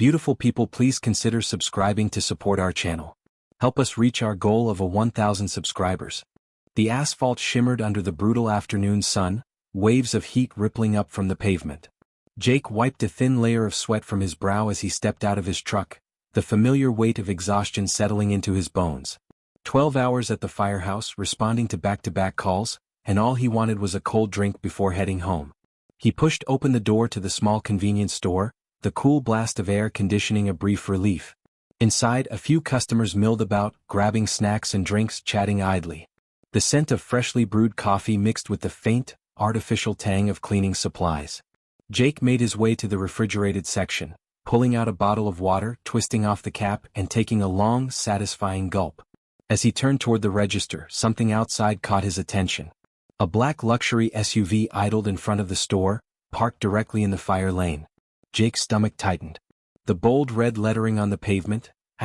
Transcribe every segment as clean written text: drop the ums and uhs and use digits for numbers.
Beautiful people, please consider subscribing to support our channel. Help us reach our goal of 1,000 subscribers. The asphalt shimmered under the brutal afternoon sun, waves of heat rippling up from the pavement. Jake wiped a thin layer of sweat from his brow as he stepped out of his truck, the familiar weight of exhaustion settling into his bones. 12 hours at the firehouse, responding to back-to-back calls, and all he wanted was a cold drink before heading home. He pushed open the door to the small convenience store, the cool blast of air conditioning a brief relief. Inside, a few customers milled about, grabbing snacks and drinks, chatting idly. The scent of freshly brewed coffee mixed with the faint, artificial tang of cleaning supplies. Jake made his way to the refrigerated section, pulling out a bottle of water, twisting off the cap, and taking a long, satisfying gulp. As he turned toward the register, something outside caught his attention. A black luxury SUV idled in front of the store, parked directly in the fire lane. Jake's stomach tightened. The bold red lettering on the pavement, ***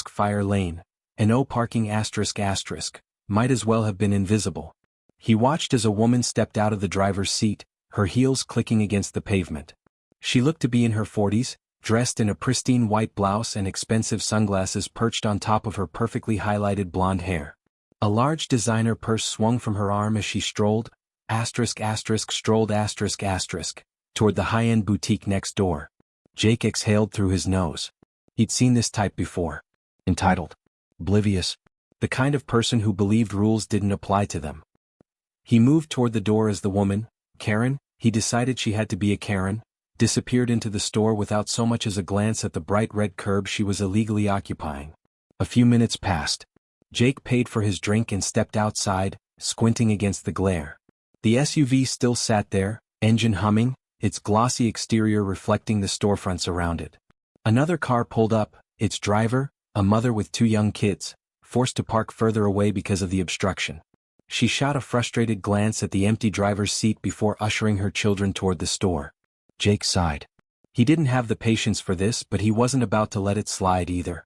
fire lane, and no parking ***, might as well have been invisible. He watched as a woman stepped out of the driver's seat, her heels clicking against the pavement. She looked to be in her 40s, dressed in a pristine white blouse and expensive sunglasses perched on top of her perfectly highlighted blonde hair. A large designer purse swung from her arm as she strolled, toward the high-end boutique next door. Jake exhaled through his nose. He'd seen this type before. Entitled, oblivious, the kind of person who believed rules didn't apply to them. He moved toward the door as the woman, Karen, he decided she had to be a Karen, disappeared into the store without so much as a glance at the bright red curb she was illegally occupying. A few minutes passed. Jake paid for his drink and stepped outside, squinting against the glare. The SUV still sat there, engine humming, its glossy exterior reflecting the storefronts around it. Another car pulled up, its driver, a mother with 2 young kids, forced to park further away because of the obstruction. She shot a frustrated glance at the empty driver's seat before ushering her children toward the store. Jake sighed. He didn't have the patience for this, but he wasn't about to let it slide either.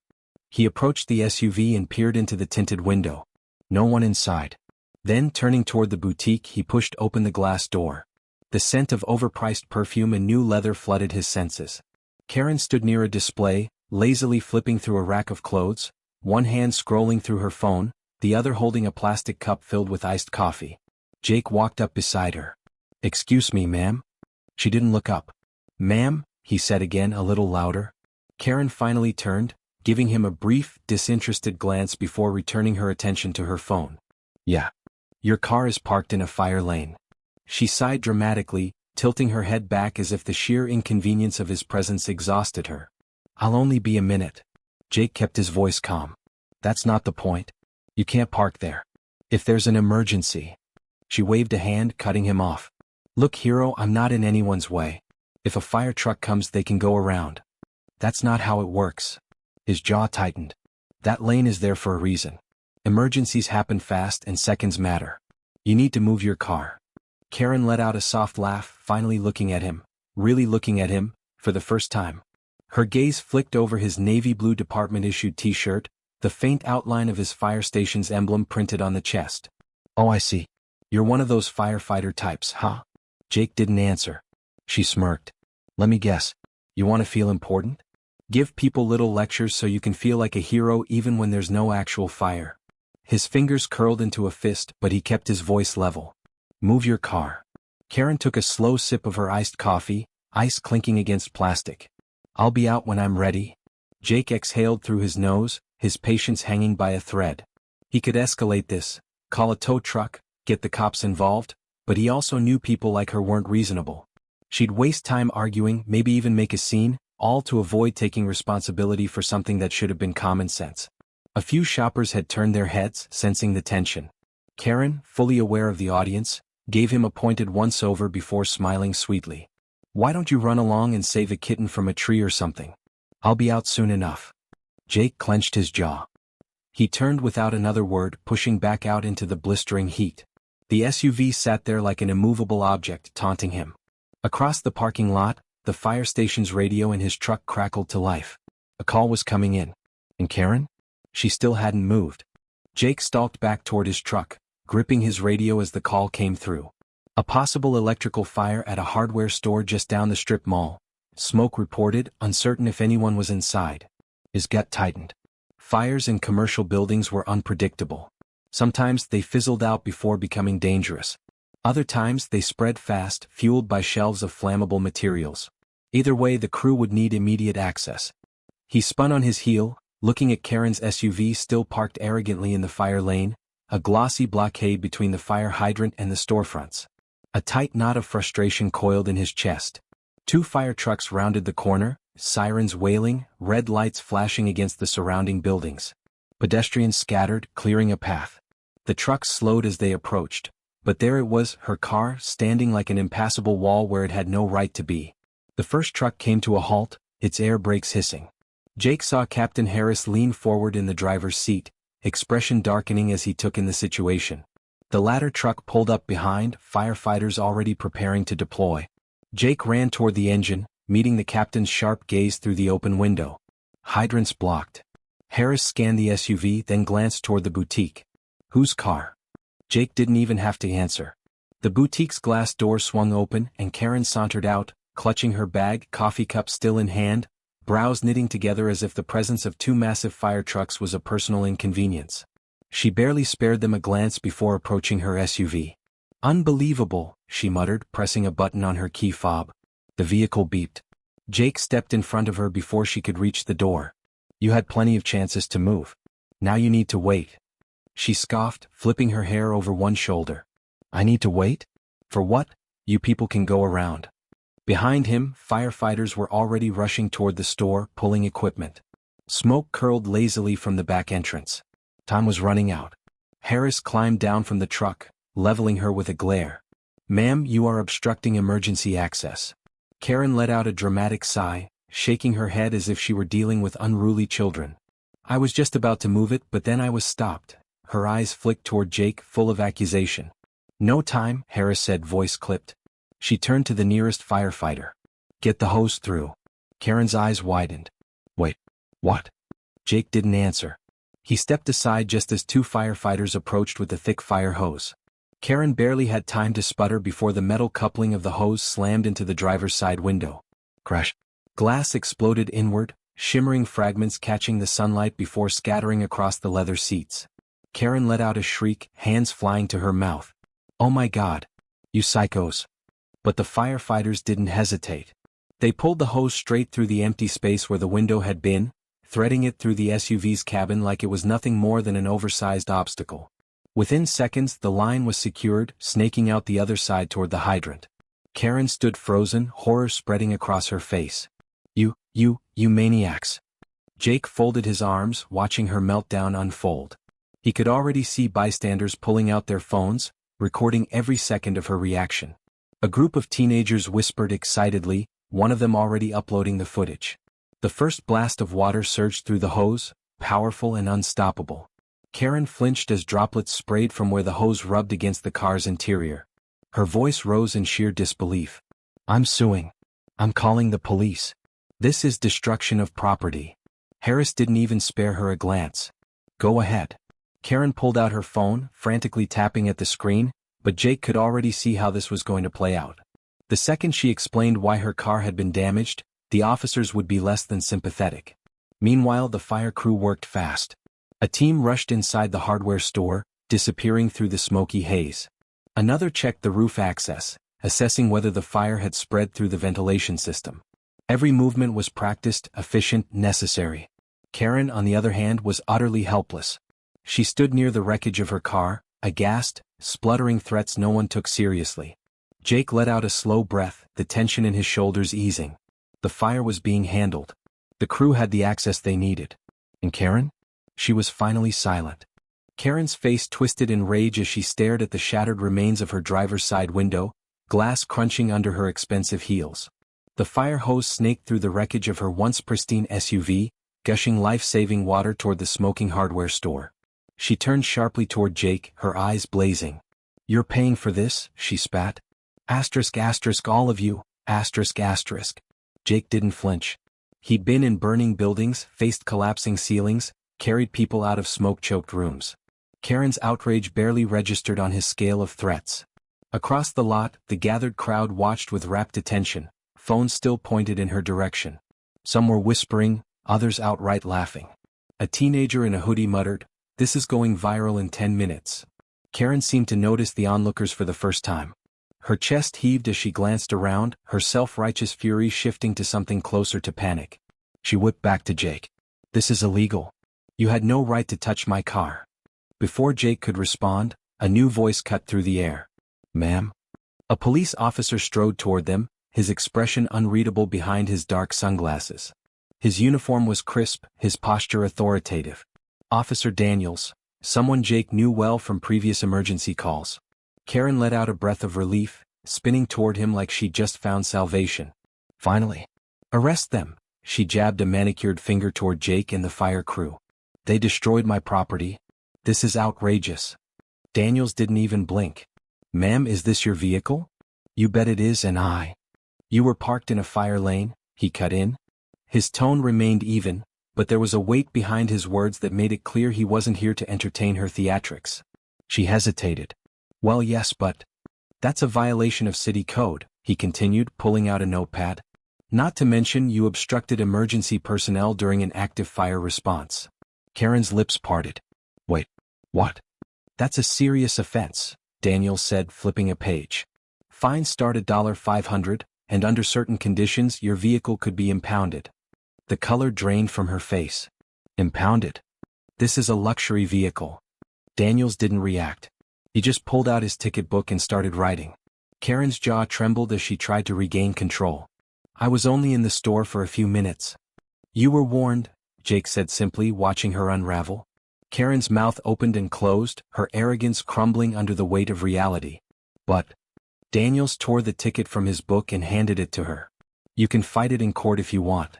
He approached the SUV and peered into the tinted window. No one inside. Then, turning toward the boutique, he pushed open the glass door. The scent of overpriced perfume and new leather flooded his senses. Karen stood near a display, lazily flipping through a rack of clothes, one hand scrolling through her phone, the other holding a plastic cup filled with iced coffee. Jake walked up beside her. "Excuse me, ma'am?" She didn't look up. "Ma'am," he said again, a little louder. Karen finally turned, giving him a brief, disinterested glance before returning her attention to her phone. "Yeah. Your car is parked in a fire lane." She sighed dramatically, tilting her head back as if the sheer inconvenience of his presence exhausted her. "I'll only be a minute." Jake kept his voice calm. "That's not the point. You can't park there. If there's an emergency." She waved a hand, cutting him off. "Look, hero, I'm not in anyone's way. If a fire truck comes, they can go around." "That's not how it works." His jaw tightened. "That lane is there for a reason. Emergencies happen fast and seconds matter. You need to move your car." Karen let out a soft laugh, finally looking at him, really looking at him, for the first time. Her gaze flicked over his navy blue department-issued t-shirt, the faint outline of his fire station's emblem printed on the chest. "Oh, I see. You're one of those firefighter types, huh?" Jake didn't answer. She smirked. "Let me guess. You want to feel important? Give people little lectures so you can feel like a hero even when there's no actual fire." His fingers curled into a fist, but he kept his voice level. "Move your car." Karen took a slow sip of her iced coffee, ice clinking against plastic. "I'll be out when I'm ready." Jake exhaled through his nose, his patience hanging by a thread. He could escalate this, call a tow truck, get the cops involved, but he also knew people like her weren't reasonable. She'd waste time arguing, maybe even make a scene, all to avoid taking responsibility for something that should have been common sense. A few shoppers had turned their heads, sensing the tension. Karen, fully aware of the audience, gave him a pointed once-over before smiling sweetly. "Why don't you run along and save a kitten from a tree or something? I'll be out soon enough." Jake clenched his jaw. He turned without another word, pushing back out into the blistering heat. The SUV sat there like an immovable object, taunting him. Across the parking lot, the fire station's radio in his truck crackled to life. A call was coming in. And Karen? She still hadn't moved. Jake stalked back toward his truck, gripping his radio as the call came through. A possible electrical fire at a hardware store just down the strip mall. Smoke reported, uncertain if anyone was inside. His gut tightened. Fires in commercial buildings were unpredictable. Sometimes they fizzled out before becoming dangerous. Other times they spread fast, fueled by shelves of flammable materials. Either way, the crew would need immediate access. He spun on his heel, looking at Karen's SUV still parked arrogantly in the fire lane, a glossy blockade between the fire hydrant and the storefronts. A tight knot of frustration coiled in his chest. 2 fire trucks rounded the corner, sirens wailing, red lights flashing against the surrounding buildings. Pedestrians scattered, clearing a path. The trucks slowed as they approached, but there it was, her car, standing like an impassable wall where it had no right to be. The first truck came to a halt, its air brakes hissing. Jake saw Captain Harris lean forward in the driver's seat, expression darkening as he took in the situation. The latter truck pulled up behind, firefighters already preparing to deploy. Jake ran toward the engine, meeting the captain's sharp gaze through the open window. Hydrants blocked. Harris scanned the SUV, then glanced toward the boutique. Whose car? Jake didn't even have to answer. The boutique's glass door swung open and Karen sauntered out, clutching her bag, coffee cup still in hand, brows knitting together as if the presence of 2 massive fire trucks was a personal inconvenience. She barely spared them a glance before approaching her SUV. Unbelievable, she muttered, pressing a button on her key fob. The vehicle beeped. Jake stepped in front of her before she could reach the door. You had plenty of chances to move. Now you need to wait. She scoffed, flipping her hair over one shoulder. I need to wait? For what? You people can go around. Behind him, firefighters were already rushing toward the store, pulling equipment. Smoke curled lazily from the back entrance. Time was running out. Harris climbed down from the truck, leveling her with a glare. Ma'am, you are obstructing emergency access. Karen let out a dramatic sigh, shaking her head as if she were dealing with unruly children. I was just about to move it, but then I was stopped. Her eyes flicked toward Jake, full of accusation. No time, Harris said, voice clipped. She turned to the nearest firefighter. Get the hose through. Karen's eyes widened. Wait, what? Jake didn't answer. He stepped aside just as 2 firefighters approached with the thick fire hose. Karen barely had time to sputter before the metal coupling of the hose slammed into the driver's side window. Crash. Glass exploded inward, shimmering fragments catching the sunlight before scattering across the leather seats. Karen let out a shriek, hands flying to her mouth. Oh my God. You psychos. But the firefighters didn't hesitate. They pulled the hose straight through the empty space where the window had been, threading it through the SUV's cabin like it was nothing more than an oversized obstacle. Within seconds, the line was secured, snaking out the other side toward the hydrant. Karen stood frozen, horror spreading across her face. You maniacs. Jake folded his arms, watching her meltdown unfold. He could already see bystanders pulling out their phones, recording every second of her reaction. A group of teenagers whispered excitedly, one of them already uploading the footage. The first blast of water surged through the hose, powerful and unstoppable. Karen flinched as droplets sprayed from where the hose rubbed against the car's interior. Her voice rose in sheer disbelief. I'm suing. I'm calling the police. This is destruction of property. Harris didn't even spare her a glance. Go ahead. Karen pulled out her phone, frantically tapping at the screen, but Jake could already see how this was going to play out. The second she explained why her car had been damaged, the officers would be less than sympathetic. Meanwhile, the fire crew worked fast. A team rushed inside the hardware store, disappearing through the smoky haze. Another checked the roof access, assessing whether the fire had spread through the ventilation system. Every movement was practiced, efficient, necessary. Karen, on the other hand, was utterly helpless. She stood near the wreckage of her car, aghast, spluttering threats no one took seriously. Jake let out a slow breath, the tension in his shoulders easing. The fire was being handled. The crew had the access they needed. And Karen? She was finally silent. Karen's face twisted in rage as she stared at the shattered remains of her driver's side window, glass crunching under her expensive heels. The fire hose snaked through the wreckage of her once pristine SUV, gushing life-saving water toward the smoking hardware store. She turned sharply toward Jake, her eyes blazing. You're paying for this, she spat. Asterisk asterisk all of you, asterisk asterisk. Jake didn't flinch. He'd been in burning buildings, faced collapsing ceilings, carried people out of smoke-choked rooms. Karen's outrage barely registered on his scale of threats. Across the lot, the gathered crowd watched with rapt attention, phones still pointed in her direction. Some were whispering, others outright laughing. A teenager in a hoodie muttered, "This is going viral in 10 minutes." Karen seemed to notice the onlookers for the first time. Her chest heaved as she glanced around, her self-righteous fury shifting to something closer to panic. She whipped back to Jake. "This is illegal. You had no right to touch my car." Before Jake could respond, a new voice cut through the air. "Ma'am?" A police officer strode toward them, his expression unreadable behind his dark sunglasses. His uniform was crisp, his posture authoritative. "Officer Daniels," someone Jake knew well from previous emergency calls. Karen let out a breath of relief, spinning toward him like she'd just found salvation. "Finally. Arrest them." She jabbed a manicured finger toward Jake and the fire crew. "They destroyed my property. This is outrageous." Daniels didn't even blink. "Ma'am, is this your vehicle?" "You bet it is, and I." "You were parked in a fire lane," he cut in. His tone remained even, but there was a weight behind his words that made it clear he wasn't here to entertain her theatrics. She hesitated. "Well, yes, but that's a violation of city code," he continued, pulling out a notepad. "Not to mention you obstructed emergency personnel during an active fire response." Karen's lips parted. "Wait, what?" "That's a serious offense," Daniels said, flipping a page. "Fines start at $500, and under certain conditions your vehicle could be impounded." The color drained from her face. "Impounded? This is a luxury vehicle." Daniels didn't react. He just pulled out his ticket book and started writing. Karen's jaw trembled as she tried to regain control. "I was only in the store for a few minutes." "You were warned," Jake said simply, watching her unravel. Karen's mouth opened and closed, her arrogance crumbling under the weight of reality. "But..." Daniels tore the ticket from his book and handed it to her. "You can fight it in court if you want."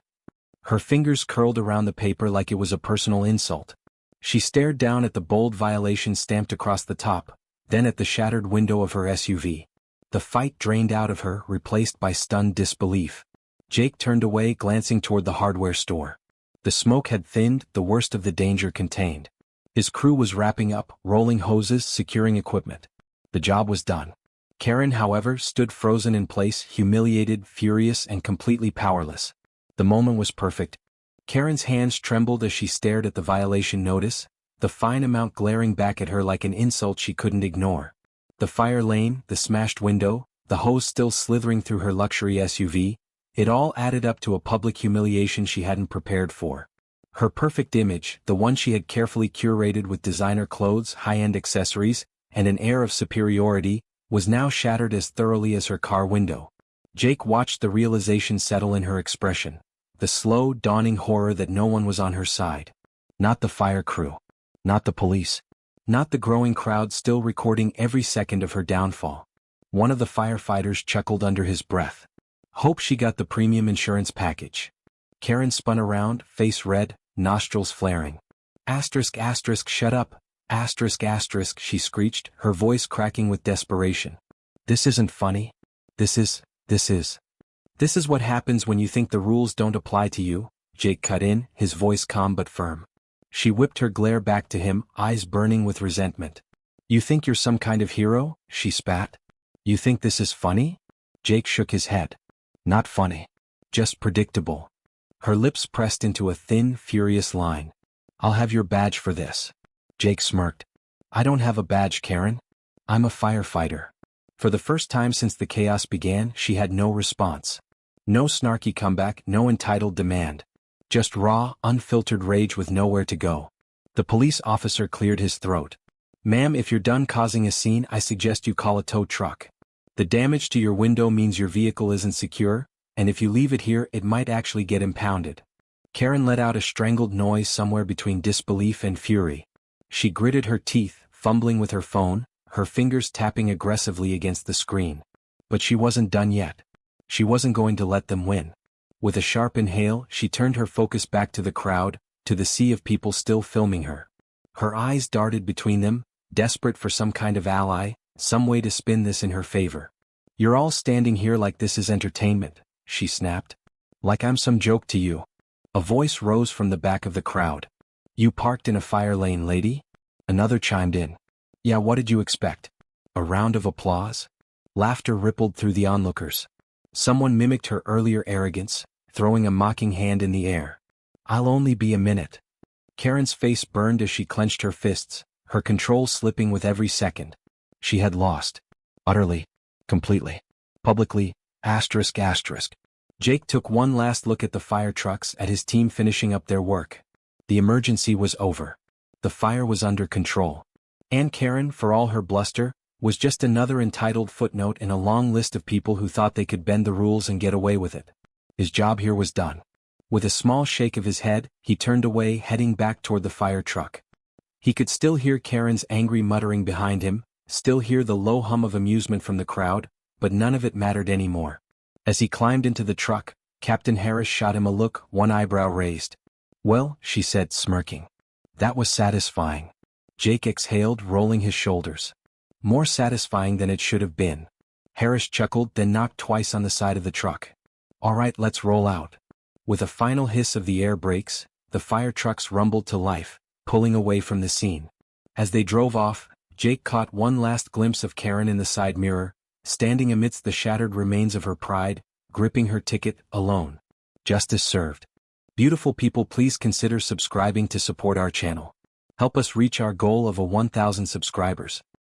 Her fingers curled around the paper like it was a personal insult. She stared down at the bold violation stamped across the top, then at the shattered window of her SUV. The fight drained out of her, replaced by stunned disbelief. Jake turned away, glancing toward the hardware store. The smoke had thinned, the worst of the danger contained. His crew was wrapping up, rolling hoses, securing equipment. The job was done. Karen, however, stood frozen in place, humiliated, furious, and completely powerless. The moment was perfect. Karen's hands trembled as she stared at the violation notice, the fine amount glaring back at her like an insult she couldn't ignore. The fire lane, the smashed window, the hose still slithering through her luxury SUV, it all added up to a public humiliation she hadn't prepared for. Her perfect image, the one she had carefully curated with designer clothes, high-end accessories, and an air of superiority, was now shattered as thoroughly as her car window. Jake watched the realization settle in her expression. The slow, dawning horror that no one was on her side. Not the fire crew. Not the police. Not the growing crowd still recording every second of her downfall. One of the firefighters chuckled under his breath. "Hope she got the premium insurance package." Karen spun around, face red, nostrils flaring. Asterisk, asterisk, shut up. Asterisk, asterisk, she screeched, her voice cracking with desperation. "This isn't funny. This is what happens when you think the rules don't apply to you," Jake cut in, his voice calm but firm. She whipped her glare back to him, eyes burning with resentment. "You think you're some kind of hero?" she spat. "You think this is funny?" Jake shook his head. "Not funny. Just predictable." Her lips pressed into a thin, furious line. "I'll have your badge for this." Jake smirked. "I don't have a badge, Karen. I'm a firefighter." For the first time since the chaos began, she had no response. No snarky comeback, no entitled demand. Just raw, unfiltered rage with nowhere to go. The police officer cleared his throat. "Ma'am, if you're done causing a scene, I suggest you call a tow truck. The damage to your window means your vehicle isn't secure, and if you leave it here, it might actually get impounded." Karen let out a strangled noise somewhere between disbelief and fury. She gritted her teeth, fumbling with her phone, her fingers tapping aggressively against the screen. But she wasn't done yet. She wasn't going to let them win. With a sharp inhale, she turned her focus back to the crowd, to the sea of people still filming her. Her eyes darted between them, desperate for some kind of ally, some way to spin this in her favor. "You're all standing here like this is entertainment," she snapped. "Like I'm some joke to you." A voice rose from the back of the crowd. "You parked in a fire lane, lady?" Another chimed in. "Yeah, what did you expect?" A round of applause. Laughter rippled through the onlookers. Someone mimicked her earlier arrogance, throwing a mocking hand in the air. "I'll only be a minute." Karen's face burned as she clenched her fists, her control slipping with every second. She had lost. Utterly. Completely. Publicly. Asterisk. Jake took one last look at the fire trucks, at his team finishing up their work. The emergency was over. The fire was under control. And Karen, for all her bluster, was just another entitled footnote in a long list of people who thought they could bend the rules and get away with it. His job here was done. With a small shake of his head, he turned away, heading back toward the fire truck. He could still hear Karen's angry muttering behind him, still hear the low hum of amusement from the crowd, but none of it mattered anymore. As he climbed into the truck, Captain Harris shot him a look, one eyebrow raised. "Well," she said, smirking. "That was satisfying." Jake exhaled, rolling his shoulders. "More satisfying than it should have been." Harris chuckled, then knocked twice on the side of the truck. "All right, let's roll out." With a final hiss of the air brakes, the fire trucks rumbled to life, pulling away from the scene. As they drove off, Jake caught one last glimpse of Karen in the side mirror, standing amidst the shattered remains of her pride, gripping her ticket, alone. Justice served. Beautiful people, please consider subscribing to support our channel. Help us reach our goal of 1,000 subscribers.